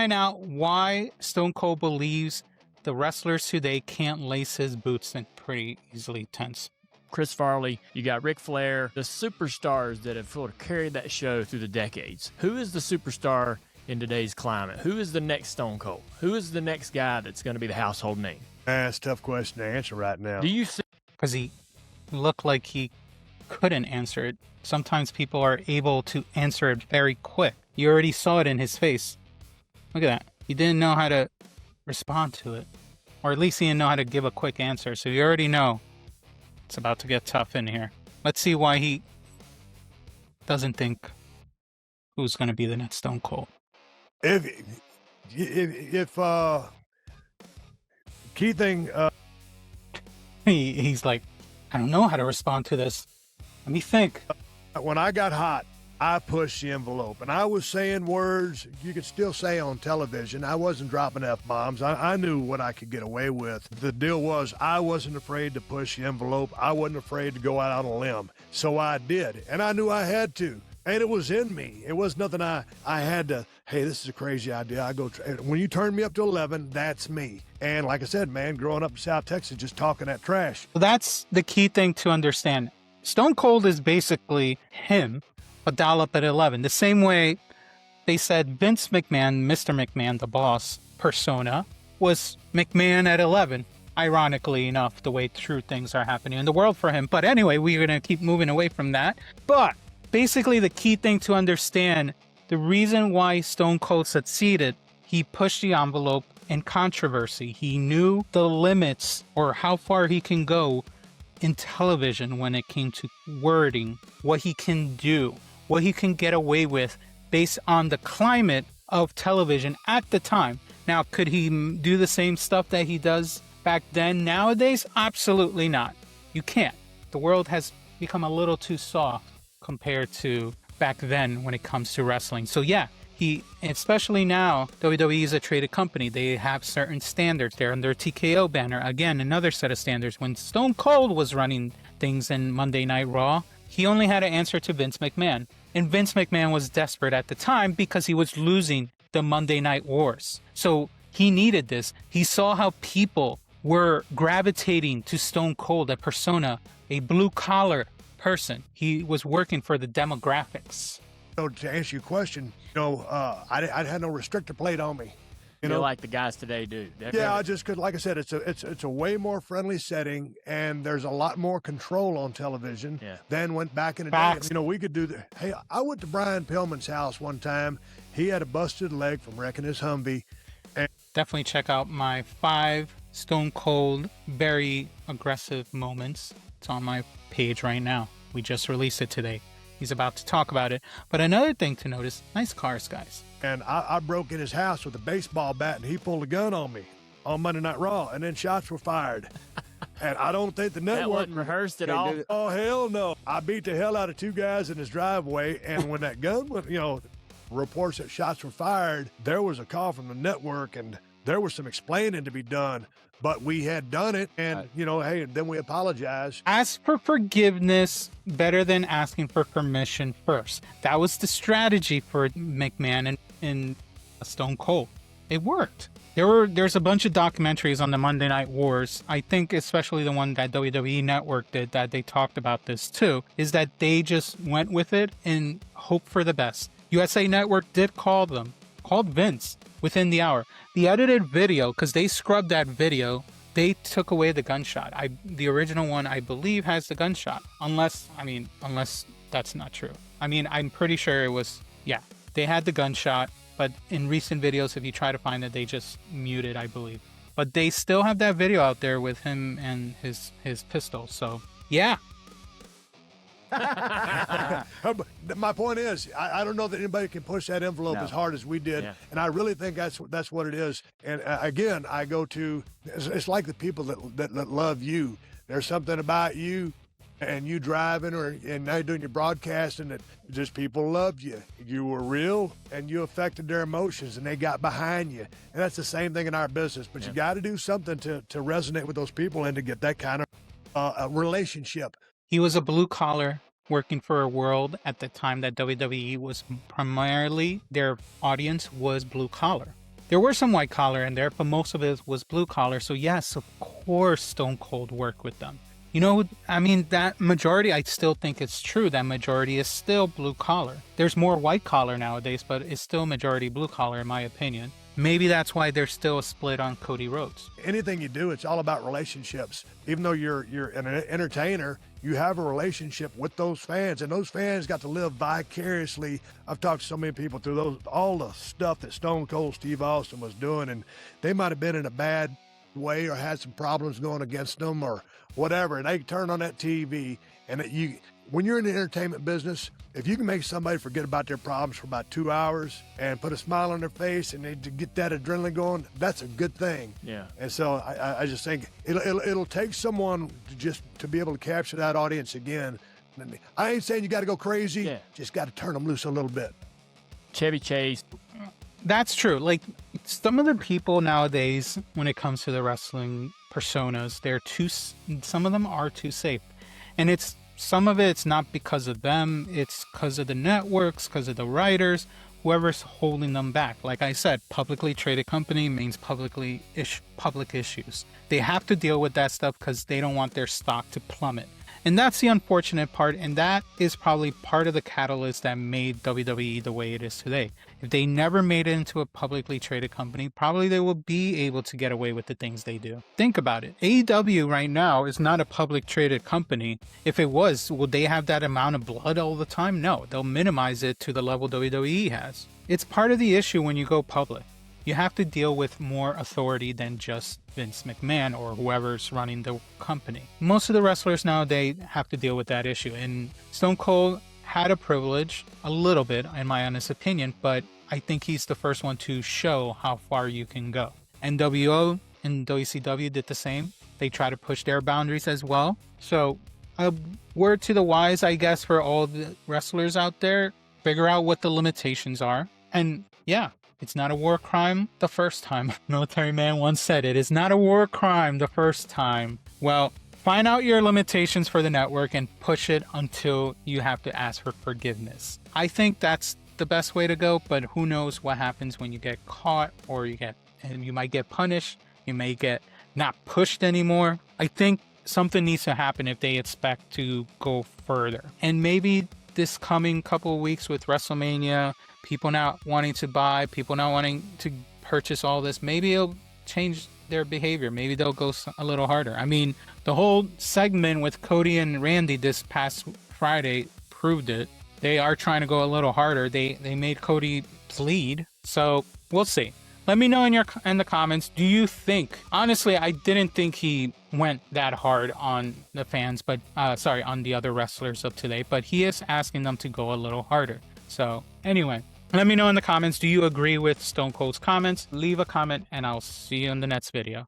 find out why Stone Cold believes the wrestlers today can't lace his boots and pretty easily tense. Chris Farley, you got Ric Flair, the superstars that have sort of carried that show through the decades. Who is the superstar in today's climate? Who is the next Stone Cold? Who is the next guy that's going to be the household name? That's a tough question to answer right now. Do you see? Because he looked like he couldn't answer it. Sometimes people are able to answer it very quick. You already saw it in his face. Look at that. He didn't know how to respond to it. Or at least he didn't know how to give a quick answer. So you already know it's about to get tough in here. Let's see why he doesn't think who's going to be the next Stone Cold. If key thing, He's like, I don't know how to respond to this. Let me think. when I got hot, I pushed the envelope, and I was saying words you could still say on television. I wasn't dropping F-bombs. I knew what I could get away with. The deal was I wasn't afraid to push the envelope. I wasn't afraid to go out on a limb. So I did, and I knew I had to. And it was in me. It was nothing I had to, hey, this is a crazy idea. When you turn me up to 11, that's me. And like I said, man, growing up in South Texas, just talking that trash. That's the key thing to understand. Stone Cold is basically him, but dial up at 11. The same way they said Vince McMahon, Mr. McMahon, the boss persona, was McMahon at 11. Ironically enough, the way true things are happening in the world for him. But anyway, we're going to keep moving away from that. But basically, the key thing to understand, the reason why Stone Cold succeeded, he pushed the envelope in controversy. He knew the limits or how far he can go in television when it came to wording, what he can do, what he can get away with based on the climate of television at the time. Now, could he do the same stuff that he does back then nowadays? Absolutely not. You can't. The world has become a little too soft compared to back then when it comes to wrestling. So yeah, especially now, WWE is a traded company. They have certain standards. They're under TKO banner. Again, another set of standards. When Stone Cold was running things in Monday Night Raw, he only had to answer to Vince McMahon. And Vince McMahon was desperate at the time because he was losing the Monday Night Wars. So he needed this. He saw how people were gravitating to Stone Cold, a persona, a blue-collar person. He was working for the demographics. So to answer your question, I had no restrictor plate on me. You know, like the guys today do. Yeah, just because, like I said, it's a way more friendly setting, and there's a lot more control on television than went back in the day. We could do that. Hey, I went to Brian Pillman's house one time. He had a busted leg from wrecking his Humvee. And definitely check out my 5 Stone Cold, very aggressive moments. It's on my page right now. We just released it today. He's about to talk about it. But another thing to notice, nice cars, guys. And I broke in his house with a baseball bat, and he pulled a gun on me on Monday Night Raw, and then shots were fired. And I don't think the network... That wasn't rehearsed at all? Oh, hell no. I beat the hell out of 2 guys in his driveway, and when that gun went, reports that shots were fired, there was a call from the network, and there was some explaining to be done. But we had done it, and, hey, then we apologized. Ask for forgiveness better than asking for permission first. That was the strategy for McMahon and Stone Cold. It worked. There's a bunch of documentaries on the Monday Night Wars. I think especially the one that WWE Network did that they talked about this too, is that they just went with it and hoped for the best. USA Network did called Vince within the hour. The edited video, because they scrubbed that video, they took away the gunshot. The original one, I believe, has the gunshot. Unless that's not true. I'm pretty sure it was, they had the gunshot, but in recent videos, if you try to find it, they just muted, I believe. But they still have that video out there with him and his pistol, so yeah. My point is, I don't know that anybody can push that envelope as hard as we did, and I really think that's what it is. And again, I go to it's like the people that love you. There's something about you, and you driving and now you're doing your broadcasting that just people loved you. You were real, and you affected their emotions, and they got behind you. And that's the same thing in our business. But you got to do something to resonate with those people and to get that kind of a relationship. He was a blue collar working for a world at the time that WWE was primarily, their audience was blue collar. There were some white collar in there, but most of it was blue collar. So yes, of course Stone Cold worked with them. You know, I mean, that majority, I still think it's true. That majority is still blue collar. There's more white collar nowadays, but it's still majority blue collar in my opinion. Maybe that's why there's still a split on Cody Rhodes. Anything you do, it's all about relationships. Even though you're an entertainer, you have a relationship with those fans, and those fans got to live vicariously. I've talked to so many people through all the stuff that Stone Cold Steve Austin was doing, and they might have been in a bad way or had some problems going against them or whatever, and they turn on that TV, and when you're in the entertainment business, if you can make somebody forget about their problems for about 2 hours and put a smile on their face and they get that adrenaline going, that's a good thing. Yeah. And so I just think it'll take someone to be able to capture that audience again. I ain't saying you got to go crazy, just got to turn them loose a little bit. Chevy Chase. That's true. Like, some of the people nowadays, when it comes to the wrestling personas, some of them are too safe. And some of it's not because of them, it's because of the networks, because of the writers, whoever's holding them back. Like I said, publicly traded company means public issues. They have to deal with that stuff because they don't want their stock to plummet. And that's the unfortunate part, and that is probably part of the catalyst that made WWE the way it is today. If they never made it into a publicly traded company, probably they will be able to get away with the things they do. Think about it. AEW right now is not a public traded company. If it was, would they have that amount of blood all the time? No, they'll minimize it to the level WWE has. It's part of the issue when you go public. You have to deal with more authority than just Vince McMahon or whoever's running the company. Most of the wrestlers nowadays have to deal with that issue, and Stone Cold had a privilege, a little bit in my honest opinion, but I think he's the first one to show how far you can go. NWO and WCW did the same. They try to push their boundaries as well. So a word to the wise, I guess, for all the wrestlers out there, figure out what the limitations are. And yeah, it's not a war crime the first time. Military Man once said it is not a war crime the first time. Well, find out your limitations for the network and push it until you have to ask for forgiveness. I think that's the best way to go, but who knows what happens when you get caught, or you might get punished. You may get not pushed anymore. I think something needs to happen if they expect to go further. And maybe this coming couple of weeks with WrestleMania, people not wanting to buy, people not wanting to purchase all this, maybe it'll change their behavior. Maybe they'll go a little harder. I mean, the whole segment with Cody and Randy this past Friday proved it. They are trying to go a little harder. They made Cody bleed. So we'll see. Let me know in the comments. Do you think? Honestly, I didn't think he went that hard on the fans, but on the other wrestlers of today. But he is asking them to go a little harder. So anyway, let me know in the comments. Do you agree with Stone Cold's comments? Leave a comment, and I'll see you in the next video.